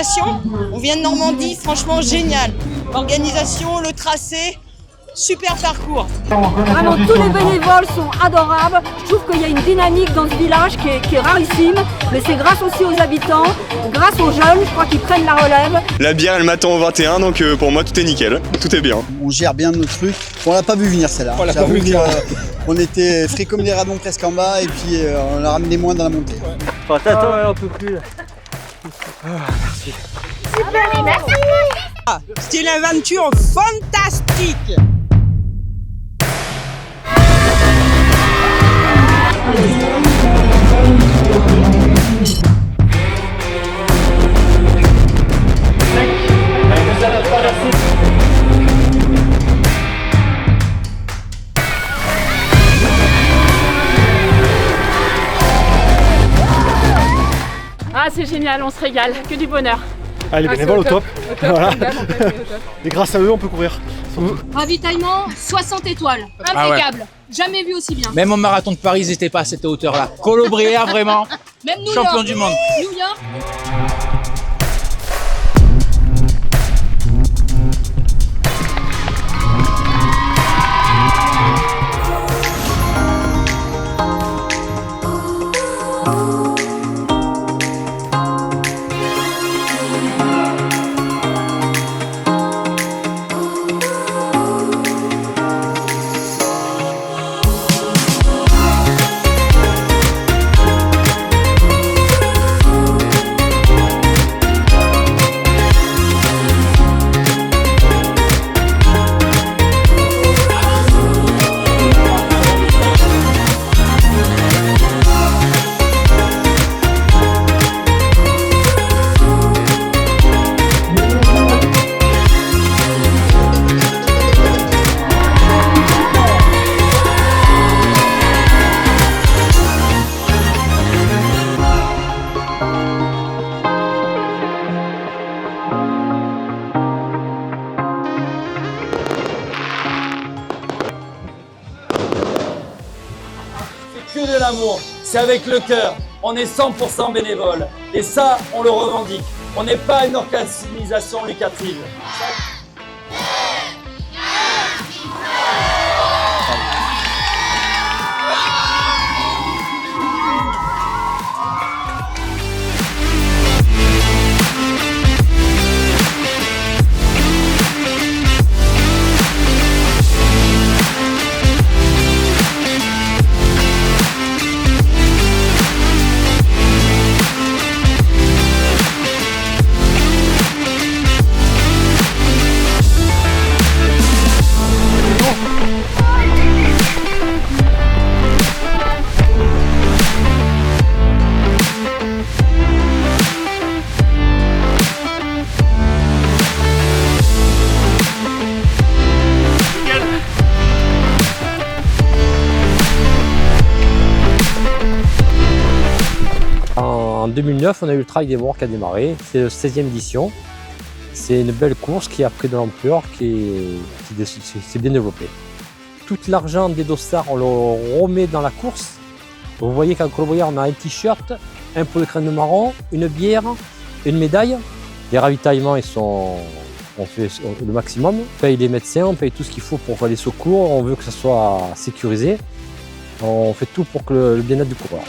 l'organisation. On vient de Normandie, franchement génial. L'organisation, le tracé, super parcours. Vraiment, tous les bénévoles sont adorables. Je trouve qu'il y a une dynamique dans ce village qui est rarissime. Mais c'est grâce aussi aux habitants, grâce aux jeunes, je crois qu'ils prennent la relève. La bière, elle m'attend au 21, donc pour moi, tout est nickel. Tout est bien. On gère bien nos trucs. On l'a pas vu venir celle-là. On était frais comme des radons presque en bas et puis on a ramené moins dans la montée. Attends, on peut plus. Merci. C'était une aventure fantastique. Ah, c'est génial, on se régale, que du bonheur. Ah, les bénévoles au top. Voilà. Et grâce à eux, on peut courir. Ravitaillement, 60 étoiles. Impeccable. Jamais vu aussi bien. Même au marathon de Paris, ils n'étaient pas à cette hauteur-là. Colo-Brière, vraiment. Même New champion York. du monde. New York. Que de l'amour, c'est avec le cœur, on est 100% bénévole et ça on le revendique, on n'est pas une organisation lucrative. En 2009, on a eu le Trail des Bourgs qui a démarré. C'est la 16e édition. C'est une belle course qui a pris de l'ampleur, qui s'est bien développée. Tout l'argent des dossards, on le remet dans la course. Vous voyez qu'en Colo-Brière, on a un t-shirt, un pot de crème de marron, une bière, une médaille. Les ravitaillements, on fait le maximum. On paye les médecins, on paye tout ce qu'il faut pour faire les secours. On veut que ça soit sécurisé. On fait tout pour que le bien-être du coureur.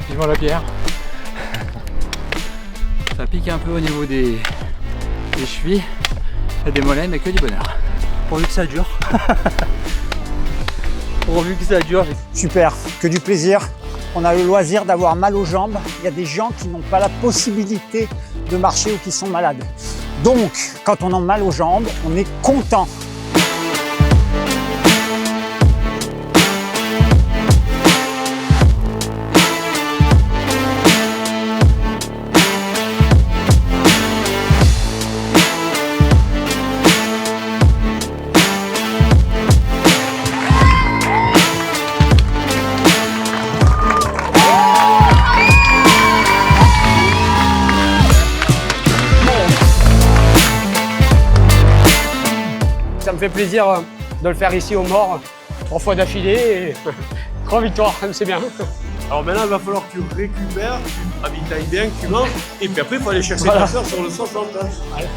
Vivement la bière. Ça pique un peu au niveau des chevilles, et des mollets, mais que du bonheur. Pourvu que ça dure. Pourvu que ça dure. Super, que du plaisir. On a le loisir d'avoir mal aux jambes. Il y a des gens qui n'ont pas la possibilité de marcher ou qui sont malades. Donc, quand on a mal aux jambes, on est content. fait plaisir de le faire ici au Mort, 3 fois d'affilée et 3 victoires, c'est bien. Alors maintenant, il va falloir que tu récupères, que tu ravitailles bien, que tu manges, et puis après, il faut aller chercher ta sœur sur le 60.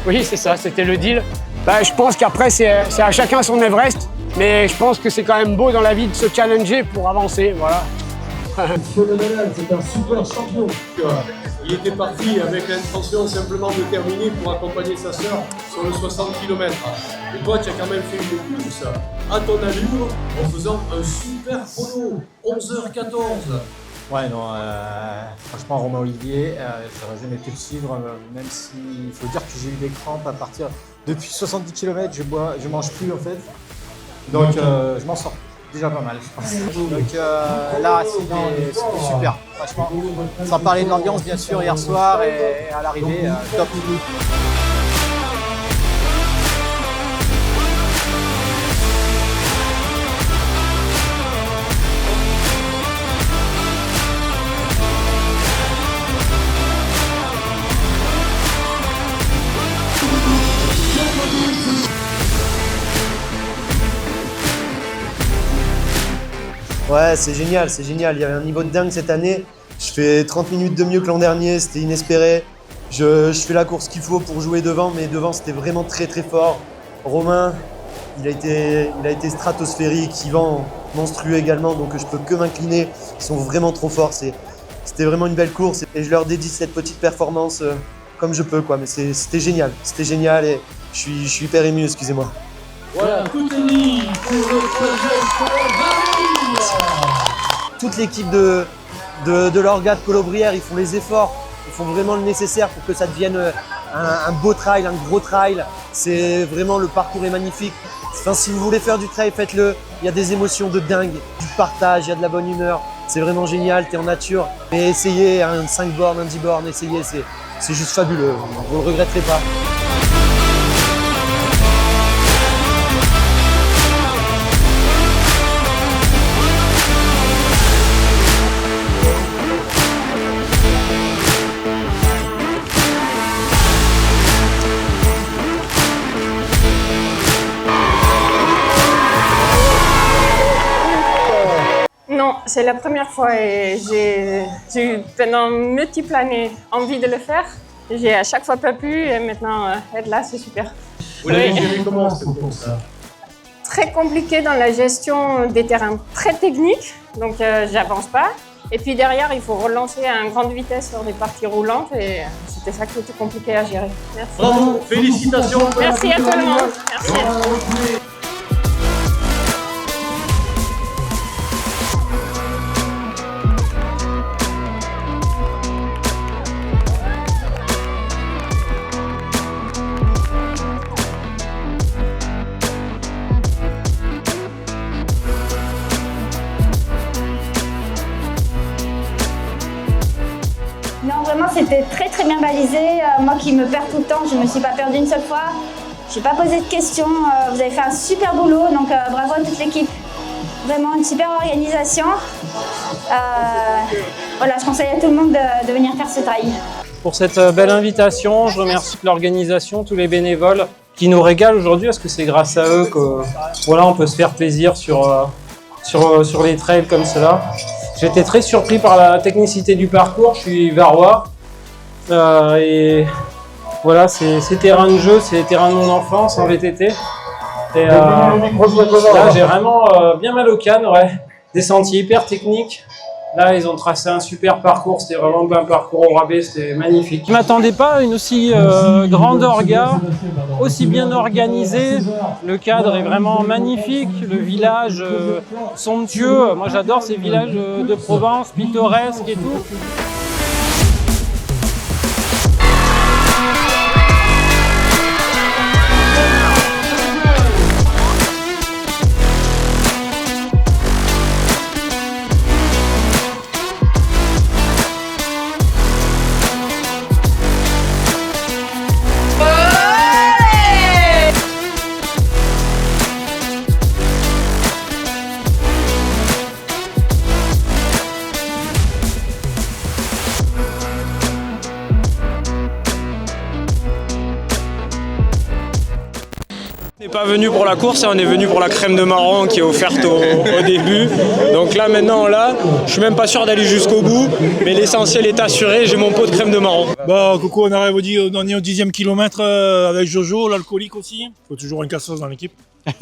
Oui, c'est ça, c'était le deal. Bah, je pense qu'après, c'est à chacun son Everest, mais je pense que c'est quand même beau dans la vie de se challenger pour avancer, voilà. Phénoménal, c'est un super champion. Il était parti avec l'intention simplement de terminer pour accompagner sa sœur sur le 60 km. Et toi, tu as quand même fait une course à ton allure en faisant un super chrono, 11h14. Ouais, non, franchement, Romain Olivier, j'aurais jamais pu le suivre, même s'il faut dire que j'ai eu des crampes à partir. Depuis 70 km, je mange plus en fait. Donc, je m'en sors déjà pas mal, je pense. Donc là, c'était super, franchement. Sans parler de l'ambiance, bien sûr, hier soir et à l'arrivée, top. Ouais, c'est génial, c'est génial. Il y avait un niveau de dingue cette année. Je fais 30 minutes de mieux que l'an dernier, c'était inespéré. Je fais la course qu'il faut pour jouer devant, mais devant c'était vraiment très très fort. Romain, il a été stratosphérique, Yvan monstrueux également, donc je peux que m'incliner. Ils sont vraiment trop forts. C'était vraiment une belle course et je leur dédie cette petite performance comme je peux, quoi. Mais c'était génial et je suis hyper ému, excusez-moi. Voilà, tout est mis pour le projet. Toute l'équipe de l'orga de Colobrières, ils font les efforts, ils font vraiment le nécessaire pour que ça devienne un beau trail, un gros trail. C'est vraiment, le parcours est magnifique. Enfin, si vous voulez faire du trail, faites-le. Il y a des émotions de dingue, du partage, il y a de la bonne humeur. C'est vraiment génial, t'es en nature. Mais essayez un 5 bornes, un 10 bornes, essayez, c'est juste fabuleux. Vous ne le regretterez pas. Non, c'est la première fois et j'ai eu pendant multiples années envie de le faire. J'ai à chaque fois pas pu et maintenant être là, c'est super. Vous l'avez géré comment cette course? Très compliqué dans la gestion des terrains, très technique, donc j'avance pas. Et puis derrière, il faut relancer à une grande vitesse sur des parties roulantes et c'était ça qui était compliqué à gérer. Merci. Bravo, félicitations. Merci à tout le monde. Merci. Non, vraiment, c'était très très bien balisé. Moi qui me perds tout le temps, je ne me suis pas perdue une seule fois. Je n'ai pas posé de questions. Vous avez fait un super boulot, donc bravo à toute l'équipe. Vraiment une super organisation. Voilà, je conseille à tout le monde de venir faire ce trail. Pour cette belle invitation, je remercie l'organisation, tous les bénévoles qui nous régalent aujourd'hui parce que c'est grâce à eux que voilà, on peut se faire plaisir sur les trails comme cela. J'étais très surpris par la technicité du parcours, je suis varois et voilà, ces terrains de jeu, c'est les terrains de mon enfance en VTT. Et là, j'ai vraiment bien mal au canne, ouais. Des sentiers hyper techniques. Là, ils ont tracé un super parcours, c'était vraiment un parcours au rabais, c'était magnifique. Je ne m'attendais pas à une aussi grande orga, aussi bien organisée. Le cadre est vraiment magnifique, le village somptueux. Moi, j'adore ces villages de Provence, pittoresques et tout. pas venu pour la course, on est venu pour la crème de marron qui est offerte au début. Donc là maintenant je suis même pas sûr d'aller jusqu'au bout, mais l'essentiel est assuré, j'ai mon pot de crème de marron. Bah Coco, on est au 10e kilomètre avec Jojo, l'alcoolique aussi. Il faut toujours une casseuse dans l'équipe. C'est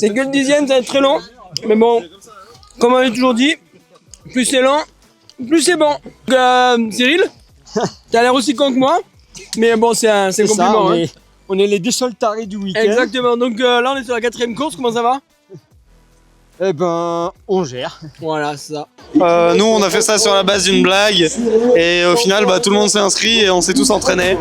que le 10e, ça va être très long. Mais bon, comme on avait toujours dit, plus c'est lent, plus c'est bon. Cyril, t'as l'air aussi con que moi, mais bon, c'est un compliment. On est les deux seuls tarés du week-end. Exactement, donc là on est sur la 4e course, comment ça va? Eh ben, on gère. Voilà, c'est ça. Nous, on a fait ça sur la base d'une blague et au final, tout le monde s'est inscrit et on s'est tous entraînés.